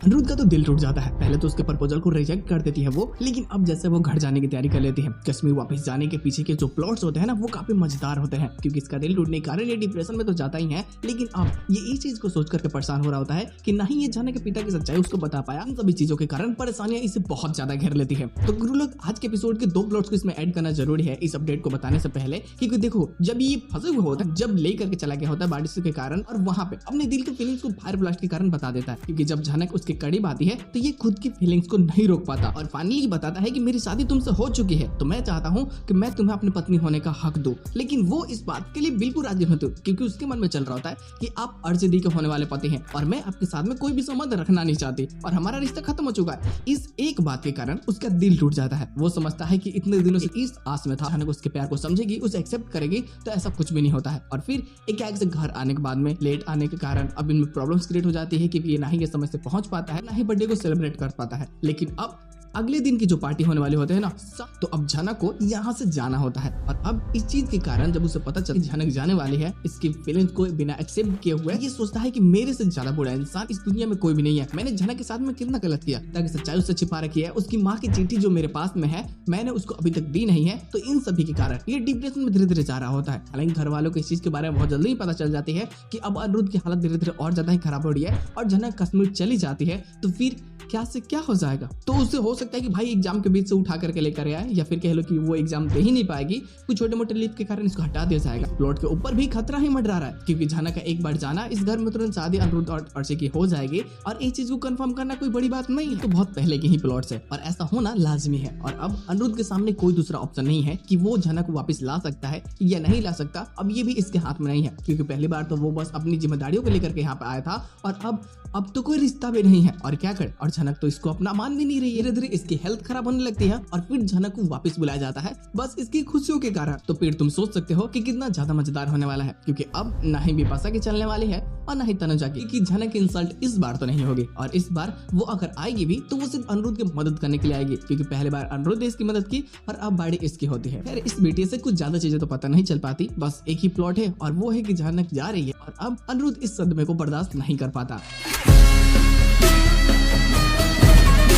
अनिरुद्ध का तो दिल टूट जाता है। पहले तो उसके प्रपोजल को रिजेक्ट कर देती है वो, लेकिन अब जैसे वो घर जाने की तैयारी कर लेती है, कश्मीर वापस जाने के पीछे के जो प्लॉट्स होते हैं ना वो काफी मजेदार होते हैं, क्योंकि इसका दिल टूटने के कारण ये डिप्रेशन में तो जाता ही है, लेकिन अब ये इस चीज को सोच करके परेशान हो रहा होता है कि नहीं ये जाने के पिता की सच्चाई उसको बता पाया। इन सभी चीजों के कारण परेशानियां इसे बहुत ज्यादा घेर लेती है। तो गुरु लोग आज के एपिसोड के 2 प्लॉट्स को इसमें ऐड करना जरूरी है इस अपडेट को बताने से पहले, क्योंकि देखो जब ये फंसे हुए होता है, जब ले करके चला गया होता है बारिश के कारण, और वहां पे अपने दिल की फीलिंग्स को फायर ब्लास्ट के कारण बता देता है, क्योंकि जब झनक उसके करीब आती है तो ये खुद की फीलिंग्स को नहीं रोक पाता और फाइनली बताता है कि मेरी शादी तुमसे हो चुकी है, तो मैं चाहता हूँ कि मैं तुम्हें अपनी पत्नी होने का हक दूं। लेकिन वो इस बात के लिए बिल्कुल राजी नहीं होती, क्योंकि उसके मन में चल रहा होता है कि आप अर्जदी के होने वाले पति हैं और मैं आपके साथ में कोई भी संबंध रखना नहीं चाहती और हमारा रिश्ता खत्म हो चुका है। इस एक बात के कारण उसका दिल टूट जाता है। वो समझता है कि इतने दिनों से इस आस में था झनक उसके प्यार को समझेगी, उसे एक्सेप्ट करेगी, तो ऐसा कुछ भी नहीं होता है। और फिर एक से घर आने के बाद में लेट आने के कारण अब इनमें प्रॉब्लम्स क्रिएट हो जाती है, क्योंकि ये ना ही ये समय से पहुंच पाता है, ना ही बर्थडे को सेलिब्रेट कर पाता है। लेकिन अब अगले दिन की जो पार्टी होने वाली होते हैं ना, तो अब झनक को यहाँ से जाना होता है। और अब इस चीज के कारण जब उसे पता चलता है झनक जाने वाली है, इसकी फीलिंग्स को बिना एक्सेप्ट किए हुए ये सोचता है कि मेरे से ज्यादा बुरा इंसान इस दुनिया में कोई भी नहीं है। मैंने झनक के साथ में कितना गलत किया, ताकि सच्चाई उससे छिपा रखी है। उसकी माँ की चिट्ठी जो मेरे पास में है मैंने उसको अभी तक दी नहीं है। तो इन सभी के कारण ये डिप्रेशन में धीरे धीरे जा रहा होता है। हालांकि घर वालों को इस चीज के बारे में बहुत जल्दी ही पता चल जाती है कि अब अनिरुद्ध की हालत धीरे धीरे और ज्यादा ही खराब हो रही है और झनक कश्मीर चली जाती है। तो फिर क्या से क्या हो जाएगा, तो उससे हो सकता है कि भाई एग्जाम के बीच से उठा करके लेकर आए, या फिर कह लो कि वो एग्जाम दे ही नहीं पाएगी, कुछ छोटे मोटे लीव के कारण इसको हटा दिया जाएगा। प्लॉट के ऊपर भी खतरा ही मंडरा रहा है, क्योंकि झनक का एक बार जाना इस घर में तुरंत शादी अनिरुद्ध और अर्शी की हो जाएगी और इस चीज को कंफर्म करना कोई बड़ी बात नहीं है, तो बहुत पहले के ही प्लॉट्स है और ऐसा होना लाजमी है। और अब अनिरुद्ध के सामने कोई दूसरा ऑप्शन नहीं है कि वो झनक को वापस ला सकता है या नहीं ला सकता। अब ये भी इसके हाथ में नहीं है, क्योंकि पहली बार तो वो बस अपनी जिम्मेदारियों को लेकर के यहाँ पे आया था और अब तो कोई रिश्ता भी नहीं है और क्या करे। और झनक तो इसको अपना मान भी नहीं रही है। धीरे धीरे इसकी हेल्थ खराब होने लगती है और फिर झनक को वापस बुलाया जाता है बस इसकी खुशियों के कारण। तो फिर तुम सोच सकते हो कि कितना ज्यादा मजेदार होने वाला है, क्योंकि अब ना ही बिपाशा की चलने वाली है और ना ही तनुजा की। झनक की इंसल्ट इस बार तो नहीं होगी, और इस बार वो अगर आएगी भी तो वो सिर्फ अनिरुद्ध की मदद करने के लिए आएगी, क्योंकि पहले बार अनिरुद्ध ने इसकी मदद की और अब बारी इसकी होती है। खैर इस वीडियो से कुछ ज्यादा चीजें तो पता नहीं चल पाती, बस एक ही प्लॉट है और वो है कि झनक जा रही है और अब अनिरुद्ध इस सदमे को बर्दाश्त नहीं कर पाता।